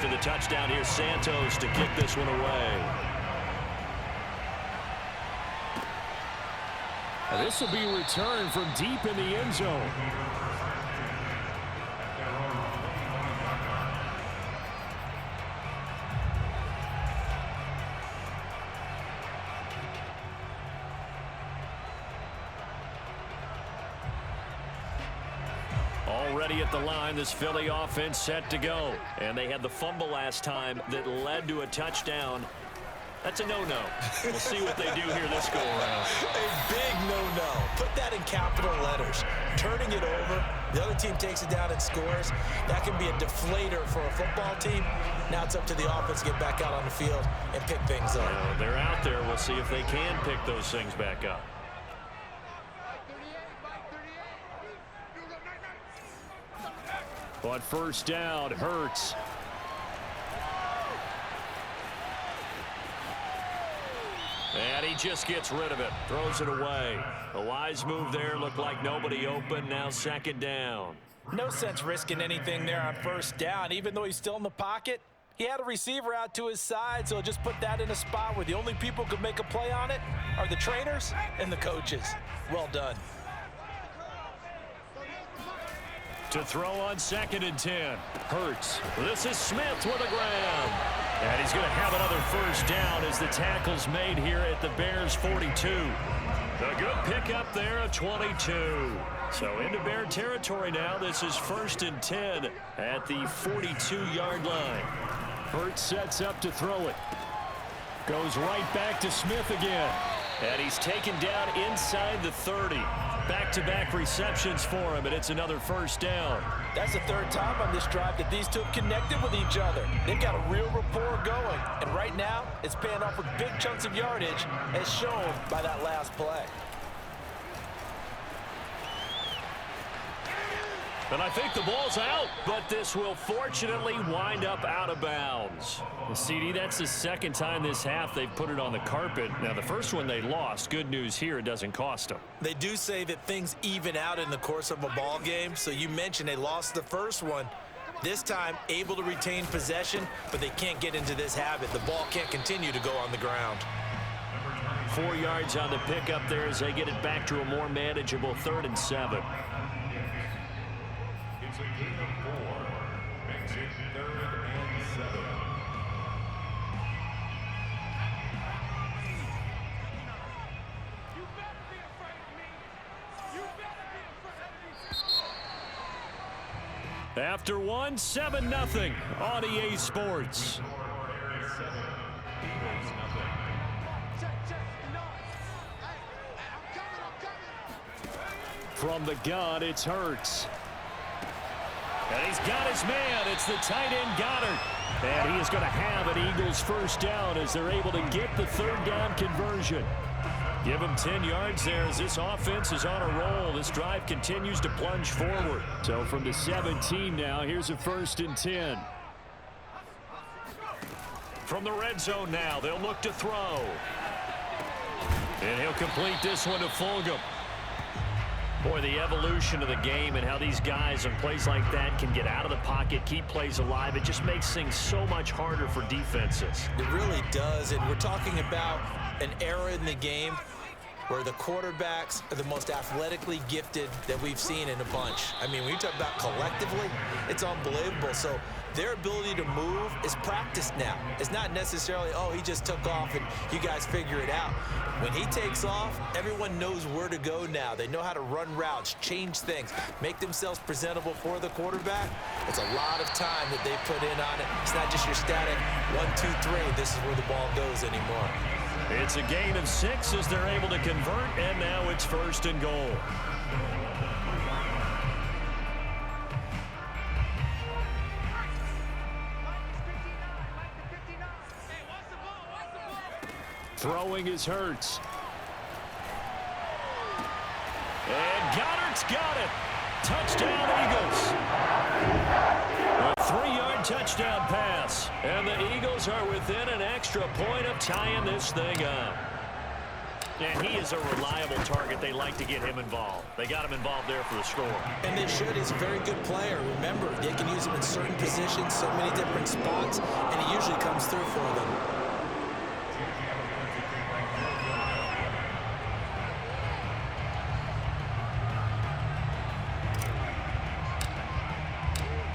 after the touchdown. Here's Santos to kick this one away. This will be returned from deep in the end zone. Already at the line, this Philly offense set to go. And they had the fumble last time that led to a touchdown. That's a no-no. We'll see what they do here this go-around. A big no-no. Put that in capital letters. Turning it over, the other team takes it down and scores. That can be a deflator for a football team. Now it's up to the offense to get back out on the field and pick things up. They're out there. We'll see if they can pick those things back up. On first down, Hurts. And he just gets rid of it. Throws it away. A wise move there. Looked like nobody open. Now second down. No sense risking anything there on first down. Even though he's still in the pocket, he had a receiver out to his side, so just put that in a spot where the only people who could make a play on it are the trainers and the coaches. Well done. To throw on 2nd and 10. Hurts. This is Smith with a grab. And he's going to have another first down as the tackle's made here at the Bears' 42. A good pickup there of 22. So into Bear territory now. This is 1st and 10 at the 42-yard line. Hurts sets up to throw it. Goes right back to Smith again. And he's taken down inside the 30. Back-to-back receptions for him, and it's another first down. That's the third time on this drive that these two have connected with each other. They've got a real rapport going, and right now it's paying off with big chunks of yardage, as shown by that last play. And I think the ball's out, but this will fortunately wind up out of bounds. CD, that's the second time this half they've put it on the carpet. Now, the first one they lost. Good news here, it doesn't cost them. They do say that things even out in the course of a ball game. So you mentioned they lost the first one. This time, able to retain possession, but they can't get into this habit. The ball can't continue to go on the ground. 4 yards on the pickup there as they get it back to a more manageable 3rd and 7. It's a gain of 4. Makes it 3rd and 7. You better be afraid of me. You better be afraid of me. After 1, 7-0 on EA Sports. From the gun, it's Hurts. And he's got his man. It's the tight end Goddard. And he is going to have an Eagles first down as they're able to get the 3rd down conversion. Give him 10 yards there as this offense is on a roll. This drive continues to plunge forward. So from the 17 now, here's a 1st and 10. From the red zone now, they'll look to throw. And he'll complete this one to Fulgham. Boy, the evolution of the game and how these guys in plays like that can get out of the pocket, keep plays alive, it just makes things so much harder for defenses. It really does, and we're talking about an era in the game where the quarterbacks are the most athletically gifted that we've seen in a bunch. I mean, when you talk about collectively, it's unbelievable. So their ability to move is practiced now. It's not necessarily, oh, he just took off and you guys figure it out. When he takes off, everyone knows where to go now. They know how to run routes, change things, make themselves presentable for the quarterback. It's a lot of time that they put in on it. It's not just your static 1, 2, 3. This is where the ball goes anymore. It's a gain of 6 as they're able to convert, and now it's 1st and goal. Throwing is Hurts. And Goddard's got it. Touchdown, Eagles. A 3-yard touchdown pass. And the Eagles are within an extra point of tying this thing up. And he is a reliable target. They like to get him involved. They got him involved there for the score. And they should. He's a very good player. Remember, they can use him in certain positions, so many different spots, and he usually comes through for them.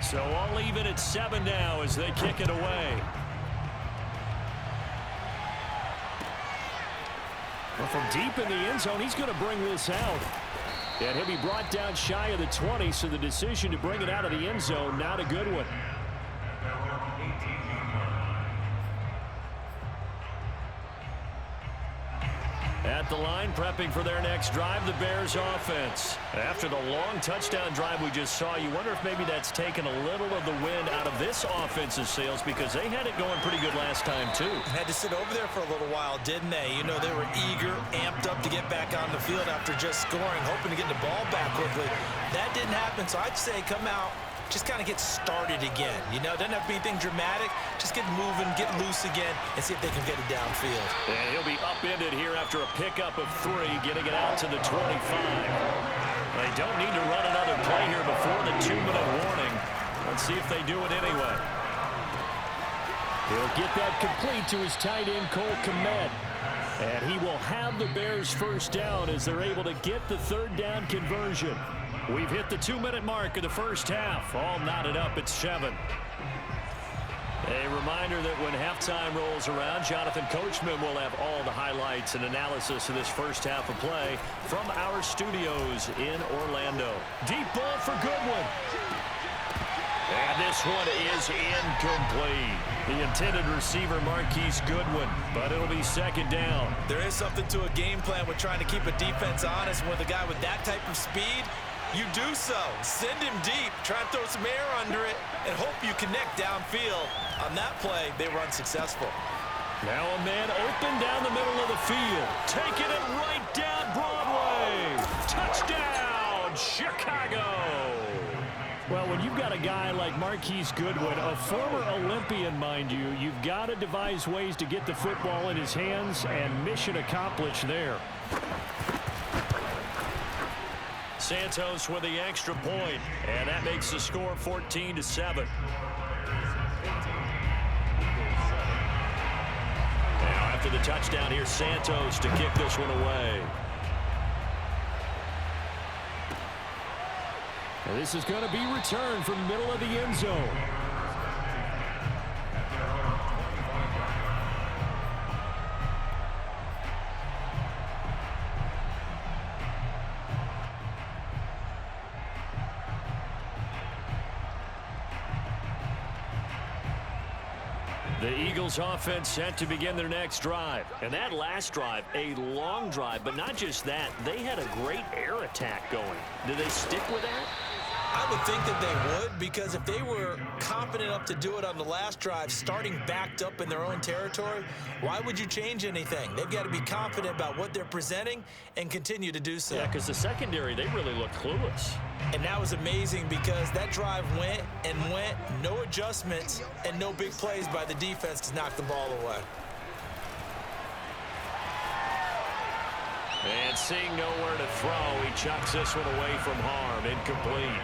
So all even at 7 now as they kick it away. Well, from deep in the end zone, he's going to bring this out. And he'll be brought down shy of the 20, so the decision to bring it out of the end zone, not a good one. At the line, prepping for their next drive, the Bears offense. After the long touchdown drive we just saw, you wonder if maybe that's taken a little of the wind out of this offense's sails because they had it going pretty good last time, too. Had to sit over there for a little while, didn't they? You know, they were eager, amped up to get back on the field after just scoring, hoping to get the ball back quickly. That didn't happen, so I'd say come out, just kind of get started again. You know, it doesn't have to be anything dramatic. Just get moving, get loose again, and see if they can get it downfield. And he'll be upended here after a pickup of 3, getting it out to the 25. They don't need to run another play here before the 2-minute warning. Let's see if they do it anyway. He'll get that complete to his tight end, Cole Kmet. And he will have the Bears first down as they're able to get the 3rd down conversion. We've hit the 2-minute mark of the first half. All knotted up at 7. A reminder that when halftime rolls around, Jonathan Coachman will have all the highlights and analysis of this first half of play from our studios in Orlando. Deep ball for Goodwin. And this one is incomplete. The intended receiver, Marquise Goodwin, but it'll be 2nd down. There is something to a game plan with trying to keep a defense honest. With a guy with that type of speed, you do so. Send him deep, try and throw some air under it, and hope you connect downfield. On that play, they were unsuccessful. Now a man open down the middle of the field. Taking it right down Broadway. Touchdown, Chicago. Well, when you've got a guy like Marquise Goodwin, a former Olympian, mind you, you've got to devise ways to get the football in his hands, and mission accomplished there. Santos with the extra point, and that makes the score 14-7. Now after the touchdown, here's Santos to kick this one away. And this is going to be returned from the middle of the end zone. The Eagles offense set to begin their next drive. And that last drive, a long drive, but not just that, they had a great air attack going. Do they stick with that? I would think that they would, because if they were confident enough to do it on the last drive, starting backed up in their own territory, why would you change anything? They've got to be confident about what they're presenting and continue to do so. Yeah, because the secondary, they really looked clueless. And that was amazing because that drive went and went, no adjustments, and no big plays by the defense to knock the ball away. And seeing nowhere to throw, he chucks this one away from harm. Incomplete.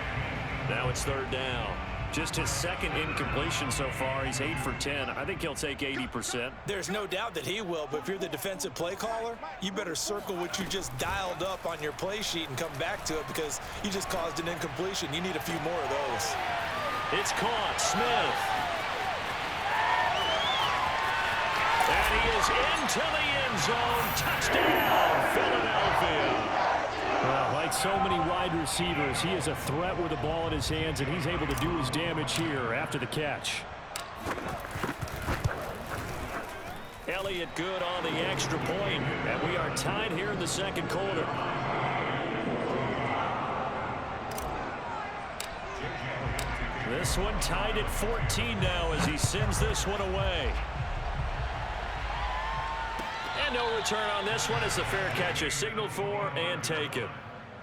Now it's 3rd down. Just his 2nd incompletion so far. He's 8 for 10. I think he'll take 80%. There's no doubt that he will, but if you're the defensive play caller, you better circle what you just dialed up on your play sheet and come back to it because you just caused an incompletion. You need a few more of those. It's caught. Smith. And he is into the end zone. Touchdown, Philadelphia. Well, like so many wide receivers, he is a threat with the ball in his hands, and he's able to do his damage here after the catch. Elliott good on the extra point, and we are tied here in the 2nd quarter. This one tied at 14 now as he sends this one away. And no return on this one as the fair catch is signaled for and taken.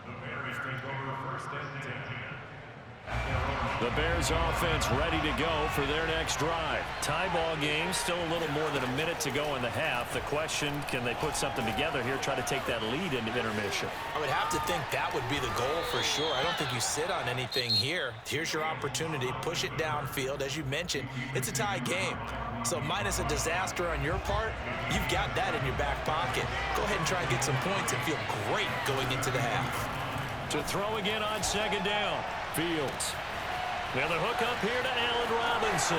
The Bears take over 1st and 10. The Bears offense ready to go for their next drive. Tie ball game, still a little more than a minute to go in the half. The question, can they put something together here, try to take that lead into intermission? I would have to think that would be the goal for sure. I don't think you sit on anything here. Here's your opportunity. Push it downfield. As you mentioned, it's a tie game. So minus a disaster on your part, you've got that in your back pocket. Go ahead and try and get some points and feel great going into the half. To throw again on second down. Fields. Now the hook up here to Allen Robinson.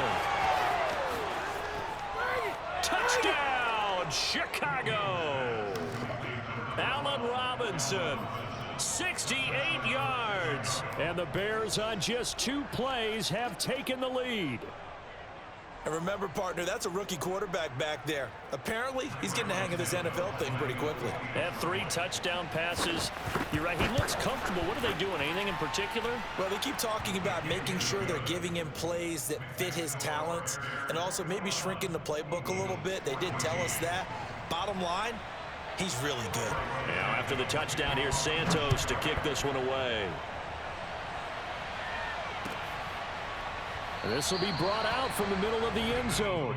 Touchdown, Chicago. Allen Robinson, 68 yards. And the Bears on just 2 plays have taken the lead. And remember, partner, that's a rookie quarterback back there. Apparently, he's getting the hang of this NFL thing pretty quickly. Have 3 touchdown passes. You're right, he looks comfortable. What are they doing? Anything in particular? Well, they keep talking about making sure they're giving him plays that fit his talents and also maybe shrinking the playbook a little bit. They did tell us that. Bottom line, he's really good. Now after the touchdown, here's Santos to kick this one away. This will be brought out from the middle of the end zone.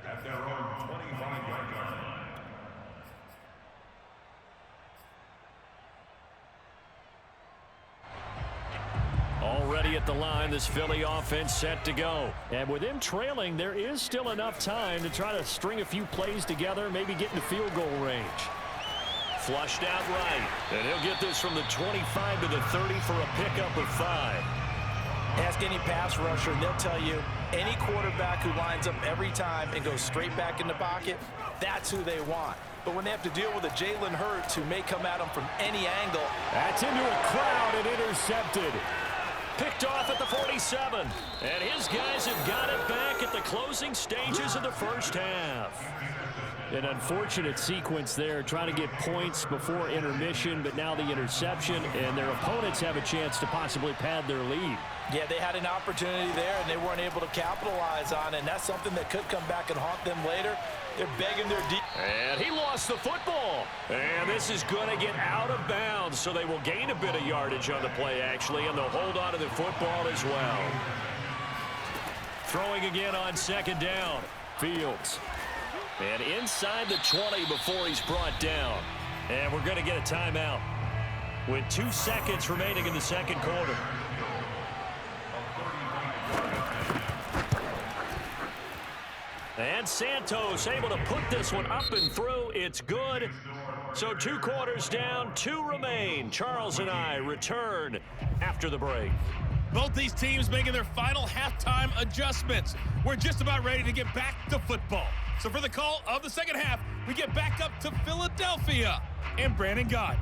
At their own 25-yard line. Already at the line, this Philly offense set to go. And with them trailing, there is still enough time to try to string a few plays together, maybe get into field goal range. Flushed out right. And he'll get this from the 25 to the 30 for a pickup of 5. Ask any pass rusher, and they'll tell you any quarterback who lines up every time and goes straight back in the pocket, that's who they want. But when they have to deal with a Jalen Hurts who may come at them from any angle. That's into a crowd and intercepted. Picked off at the 47. And his guys have got it back at the closing stages of the first half. An unfortunate sequence there, trying to get points before intermission, but now the interception, and their opponents have a chance to possibly pad their lead. Yeah, they had an opportunity there, and they weren't able to capitalize on it, and that's something that could come back and haunt them later. They're begging their deep. And he lost the football. And this is going to get out of bounds, so they will gain a bit of yardage on the play, actually, and they'll hold on to the football as well. Throwing again on second down. Fields. And inside the 20 before he's brought down. And we're going to get a timeout with 2 seconds remaining in the second quarter. And Santos able to put this one up and through. It's good. So 2 quarters down, 2 remain. Charles and I return after the break. Both these teams making their final halftime adjustments. We're just about ready to get back to football. So for the call of the second half, we get back up to Philadelphia and Brandon Gott.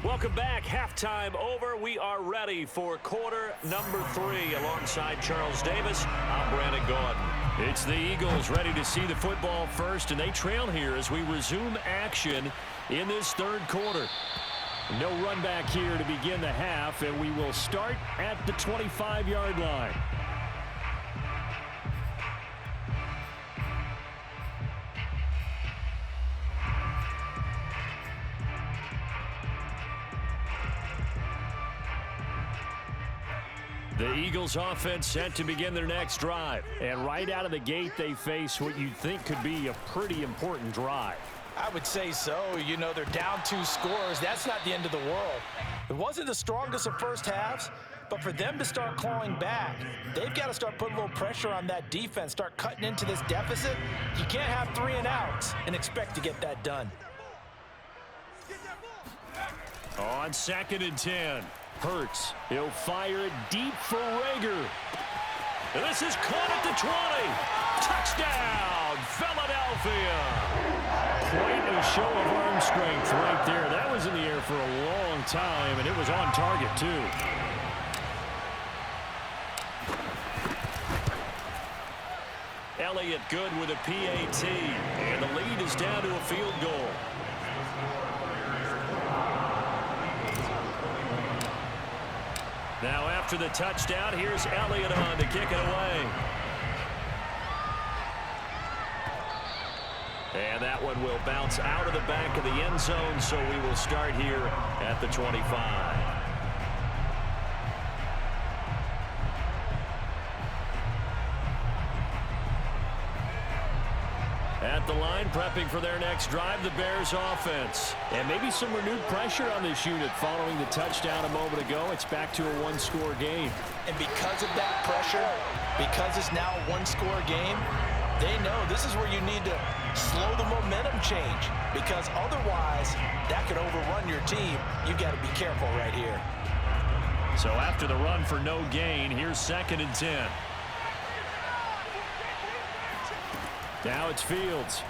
Welcome back. Halftime over. We are ready for quarter number 3 alongside Charles Davis. I'm Brandon Gordon. It's the Eagles ready to see the football first, and they trail here as we resume action in this third quarter. No run back here to begin the half, and we will start at the 25-yard line. The Eagles offense set to begin their next drive. And right out of the gate, they face what you'd think could be a pretty important drive. I would say so. You know, they're down 2 scores. That's not the end of the world. It wasn't the strongest of first halves, but for them to start clawing back, they've got to start putting a little pressure on that defense, start cutting into this deficit. You can't have 3 and outs and expect to get that done. On 2nd and 10. Hurts. He'll fire it deep for Rager. And this is caught at the 20. Touchdown, Philadelphia. Quite a show of arm strength right there. That was in the air for a long time, and it was on target, too. Elliott good with a PAT, and the lead is down to a field goal. Now after the touchdown, here's Elliott on to kick it away. And that one will bounce out of the back of the end zone, so we will start here at the 25. At the line, prepping for their next drive, the Bears offense. And maybe some renewed pressure on this unit following the touchdown a moment ago. It's back to a one-score game. And because of that pressure, because it's now a one-score game, they know this is where you need to slow the momentum change, because otherwise that could overrun your team. You've got to be careful right here. So after the run for no gain, here's 2nd and 10. Now it's Fields.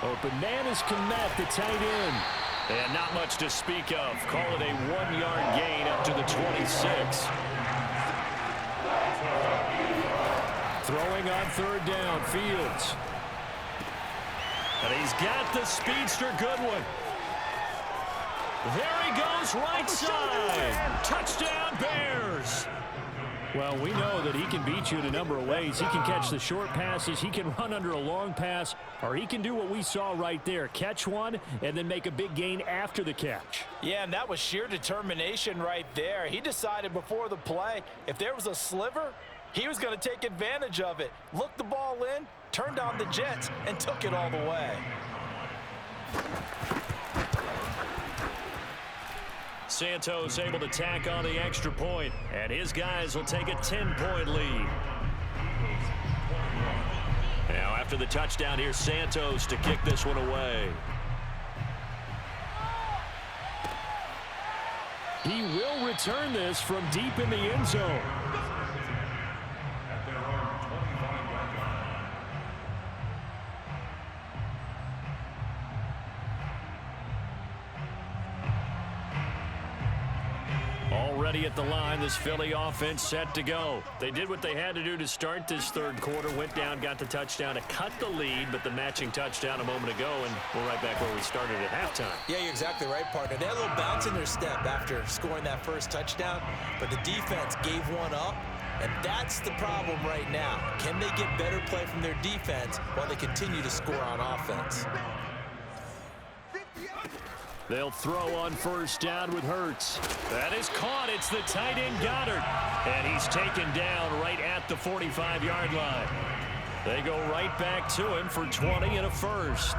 Open man is Komet, the tight end. And not much to speak of. Call it a 1-yard gain up to the 26. Throwing on 3rd down, Fields. And he's got the speedster Goodwin. There he goes, right side. Touchdown, Bears. Well, we know that he can beat you in a number of ways. He can catch the short passes, he can run under a long pass, or he can do what we saw right there, catch one and then make a big gain after the catch. Yeah, and that was sheer determination right there. He decided before the play, if there was a sliver, he was going to take advantage of it. Looked the ball in, turned on the jets, and took it all the way. Santos able to tack on the extra point, and his guys will take a 10-point lead. Now after the touchdown, here's Santos to kick this one away. He will return this from deep in the end zone. Already at the line, this Philly offense set to go. They did what they had to do to start this 3rd quarter, went down, got the touchdown to cut the lead, but the matching touchdown a moment ago, and we're right back where we started at halftime. Yeah, you're exactly right, partner. They had a little bounce in their step after scoring that first touchdown, but the defense gave one up, and that's the problem right now. Can they get better play from their defense while they continue to score on offense? They'll throw on 1st down with Hurts. That is caught. It's the tight end Goddard. And he's taken down right at the 45-yard line. They go right back to him for 20 and a first.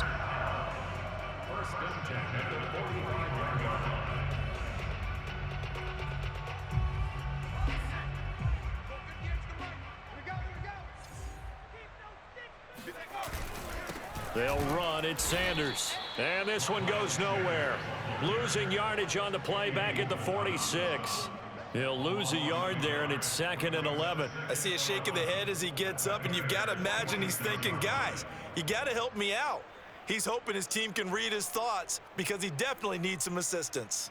They'll run. It's Sanders. And this one goes nowhere. Losing yardage on the play back at the 46. He'll lose a yard there, and it's 2nd and 11. I see a shake of the head as he gets up, and you've got to imagine he's thinking, guys, you got to help me out. He's hoping his team can read his thoughts because he definitely needs some assistance.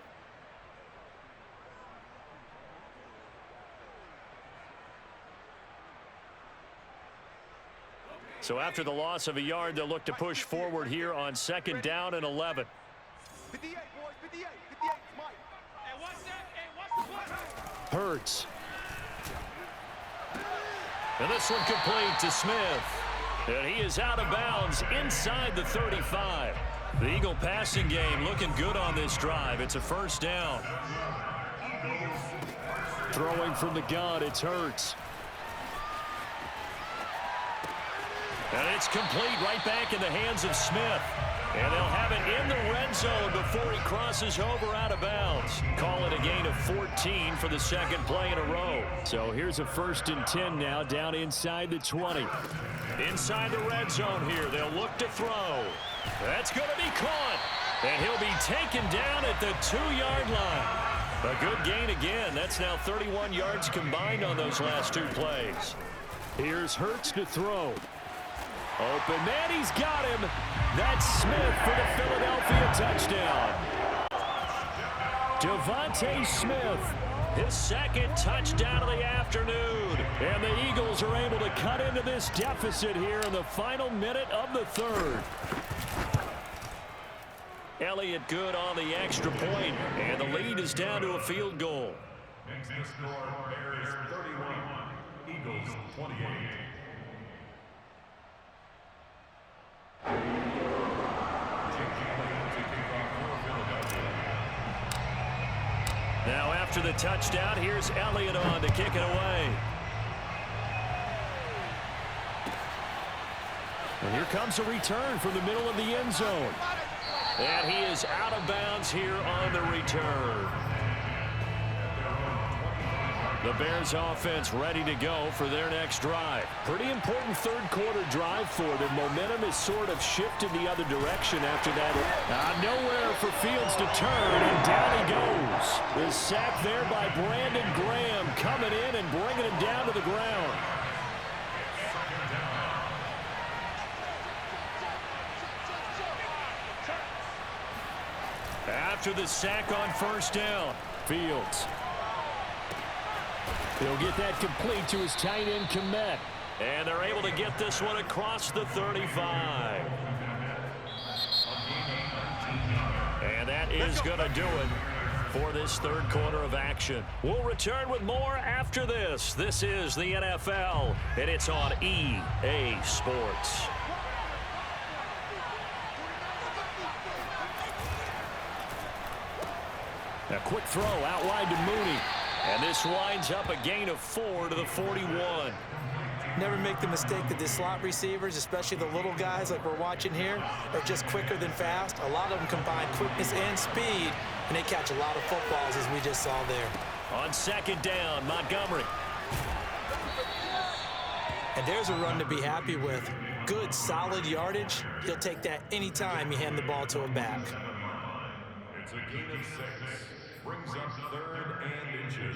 So after the loss of a yard, they'll look to push forward here on 2nd down and 11. 58, boys, 58, 58, Mike. Hey, watch that. Hey, watch the play. Hurts. And this one complete to Smith. And he is out of bounds inside the 35. The Eagle passing game looking good on this drive. It's a 1st down. Throwing from the gun, it's Hurts. And it's complete right back in the hands of Smith. And they'll have it in the red zone before he crosses over out of bounds. Call it a gain of 14 for the 2nd play in a row. So here's a 1st and 10 now down inside the 20. Inside the red zone here. They'll look to throw. That's going to be caught. And he'll be taken down at the 2-yard line. A good gain again. That's now 31 yards combined on those last 2 plays. Here's Hurts to throw. Open man, he's got him. That's Smith for the Philadelphia touchdown. Devontae Smith, his 2nd touchdown of the afternoon. And the Eagles are able to cut into this deficit here in the final minute of the 3rd. Elliott good on the extra point, and the lead is down to a field goal. Makes the score Bears 31, Eagles Eagles 28. Now after the touchdown, here's Elliott on to kick it away. And here comes a return from the middle of the end zone. And he is out of bounds here on the return. The Bears offense ready to go for their next drive. Pretty important third quarter drive for them. Momentum has sort of shifted the other direction after that. Nowhere for Fields to turn, and down he goes. The sack there by Brandon Graham, coming in and bringing him down to the ground. After the sack on first down, Fields. He'll get that complete to his tight end, Komet. and they're able to get this one across the 35. And that is going to do it for this third quarter of action. We'll return with more after this. This is the NFL, and it's on EA Sports. A quick throw out wide to Mooney. And this winds up a gain of 4 to the 41. Never make the mistake that the slot receivers, especially the little guys like we're watching here, are just quicker than fast. A lot of them combine quickness and speed, and they catch a lot of footballs, as we just saw there. On second down, Montgomery. And there's a run to be happy with. Good, solid yardage. He'll take that anytime you hand the ball to him back. It's a gain of 6. Brings up 3rd and inches.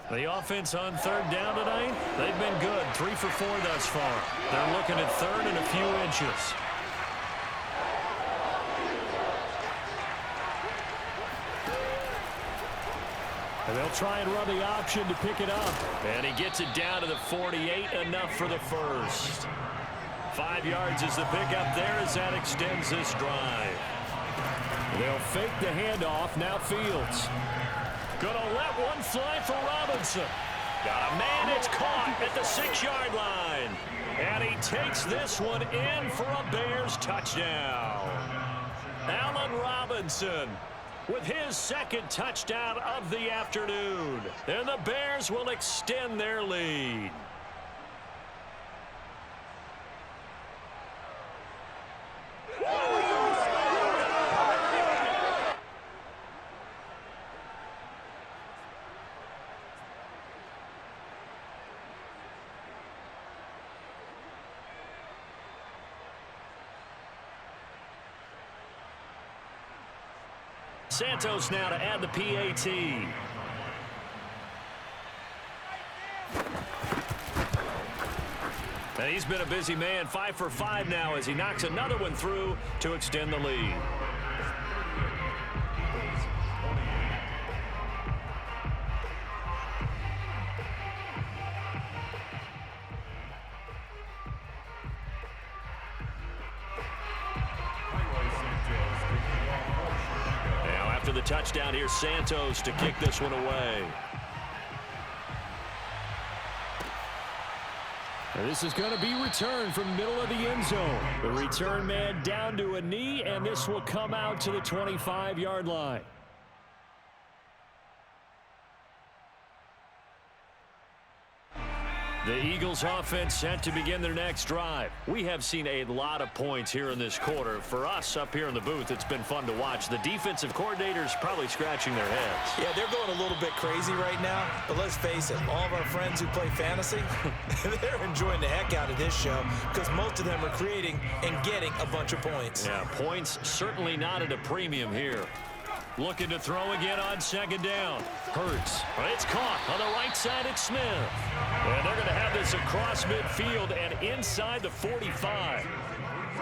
The offense on third down tonight, they've been good. 3 for 4 thus far. They're looking at third and a few inches. And they'll try and run the option to pick it up. And he gets it down to the 48, enough for the first. 5 yards is the pickup there as that extends this drive. They'll fake the handoff. Now Fields. Gonna let one fly for Robinson. Got a man, it's caught at the 6-yard line. And he takes this one in for a Bears touchdown. Allen Robinson with his second touchdown of the afternoon. And the Bears will extend their lead. Santos now to add the PAT. And he's been a busy man. 5 for 5 now as he knocks another one through to extend the lead. The touchdown here, Santos to kick this one away. And this is going to be returned from middle of the end zone. The return man down to a knee, and this will come out to the 25-yard line. The Eagles offense set to begin their next drive. We have seen a lot of points here in this quarter. For us up here in the booth, it's been fun to watch. The defensive coordinators probably scratching their heads. Yeah, they're going a little bit crazy right now, but let's face it, all of our friends who play fantasy, they're enjoying the heck out of this show because most of them are creating and getting a bunch of points. Yeah, points certainly not at a premium here. Looking to throw again on second down. Hurts. It's caught on the right side at Smith. And they're going to have this across midfield and inside the 45.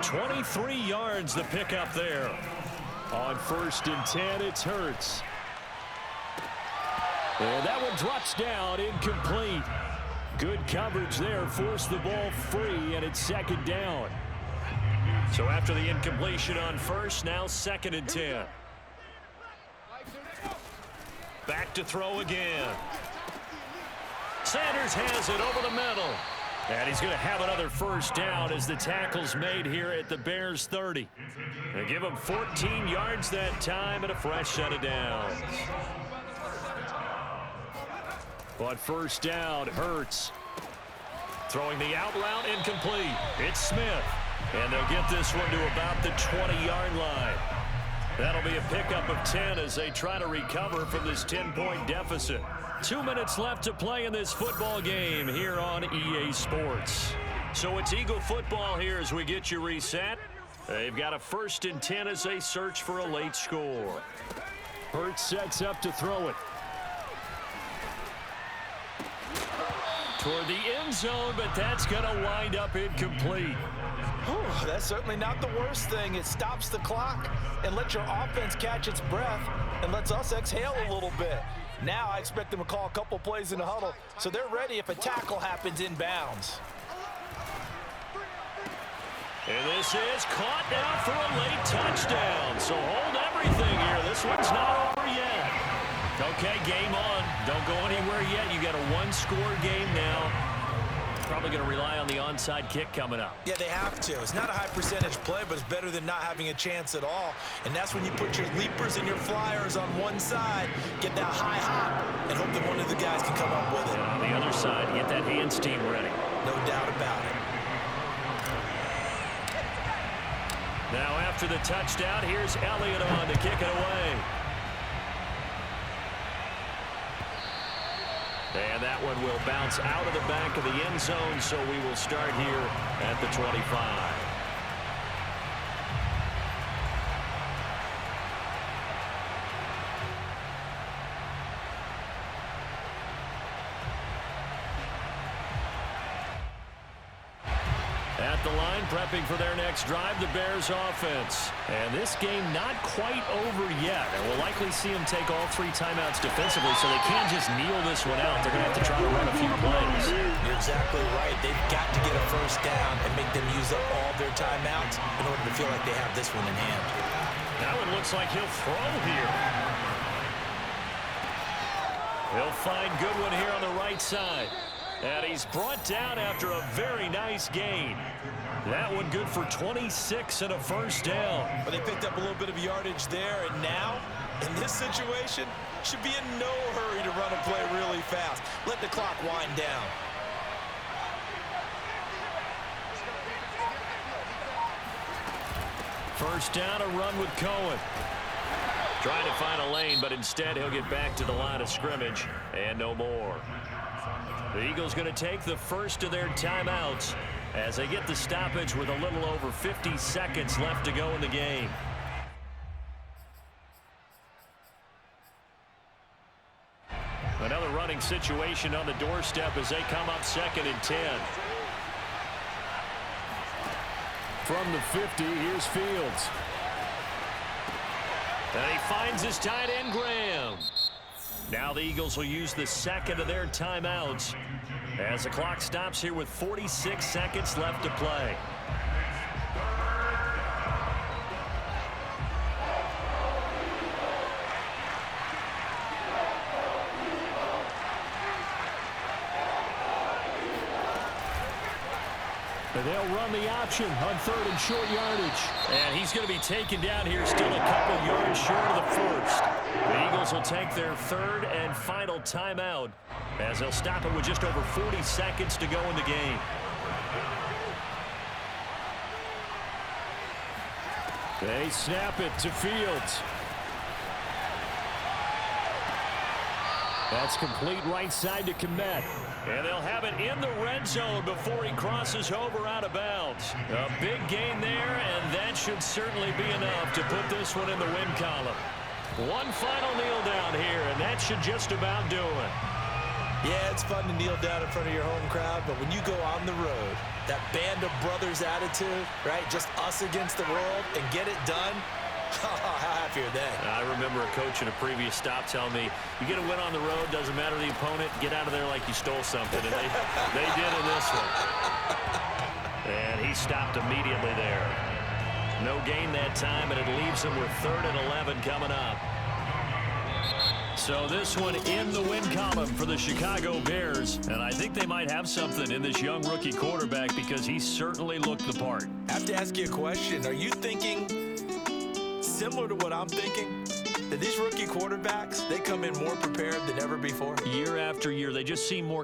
23 yards the pickup there. On 1st and 10, it's Hurts. And that one drops down, incomplete. Good coverage there, forced the ball free, and it's second down. So after the incompletion on first, now 2nd and 10. Back to throw again. Sanders Sanders has it over the middle. And he's going to have another first down as the tackle's made here at the Bears 30. They give him 14 yards that time and a fresh set of downs. But first down, Hurts. Throwing the out route incomplete. It's Smith. And they'll get this one to about the 20-yard line. That'll be a pickup of 10 as they try to recover from this 10-point deficit. 2 minutes left to play in this football game here on EA Sports. So it's Eagle football here as we get you reset. They've got a 1st and 10 as they search for a late score. Hurts sets up to throw it. Toward the end zone, but that's going to wind up incomplete. That's certainly not the worst thing. It stops the clock and lets your offense catch its breath and lets us exhale a little bit. Now I expect them to call a couple plays in the huddle, so they're ready if a tackle happens inbounds. And this is caught now for a late touchdown. So hold everything here. This one's not over yet. Okay, game on. Don't go anywhere yet. You got a one-score game now. Probably going to rely on the onside kick coming up. Yeah, they have to. It's not a high percentage play, but it's better than not having a chance at all. And that's when you put your leapers and your flyers on one side, get that high hop, and hope that one of the guys can come up with it. And on the other side, get that hands team ready. No doubt about it. Now after the touchdown, here's Elliott on to kick it away. And that one will bounce out of the back of the end zone, so we will start here at the 25. At the line, prepping for their next drive, the Bears offense. And this game not quite over yet. And we'll likely see them take all 3 timeouts defensively, so they can't just kneel this one out. They're going to have to try to run a few plays. You're exactly right. They've got to get a first down and make them use up all their timeouts in order to feel like they have this one in hand. That one looks like he'll throw here. He'll find Goodwin here on the right side. And he's brought down after a very nice gain. That one good for 26 and a first down. But they picked up a little bit of yardage there, and now, in this situation, should be in no hurry to run a play really fast. Let the clock wind down. First down, a run with Cohen. Trying to find a lane, but instead he'll get back to the line of scrimmage, and no more. The Eagles going to take the first of their timeouts as they get the stoppage with a little over 50 seconds left to go in the game. Another running situation on the doorstep as they come up 2nd and 10. From the 50, here's Fields. And he finds his tight end, Graham. Now the Eagles will use the second of their timeouts as the clock stops here with 46 seconds left to play. They'll run the option on 3rd and short yardage. And he's going to be taken down here, still a couple yards short of the first. The Eagles will take their 3rd and final timeout as they'll stop it with just over 40 seconds to go in the game. They snap it to Fields. That's complete right side to Kmet. And they'll have it in the red zone before he crosses over out of bounds. A big gain there, and that should certainly be enough to put this one in the win column. One final kneel down here, and that should just about do it. Yeah, it's fun to kneel down in front of your home crowd, but when you go on the road, that band of brothers attitude, right, just us against the world, and get it done, how happy are they? I remember a coach in a previous stop telling me, you get a win on the road, doesn't matter the opponent, get out of there like you stole something. And they did in this one. And he stopped immediately there. No gain that time, and it leaves him with 3rd and 11 coming up. So this one in the win column for the Chicago Bears. And I think they might have something in this young rookie quarterback because he certainly looked the part. I have to ask you a question. Are you thinking similar to what I'm thinking? That these rookie quarterbacks, they come in more prepared than ever before? Year after year, they just seem more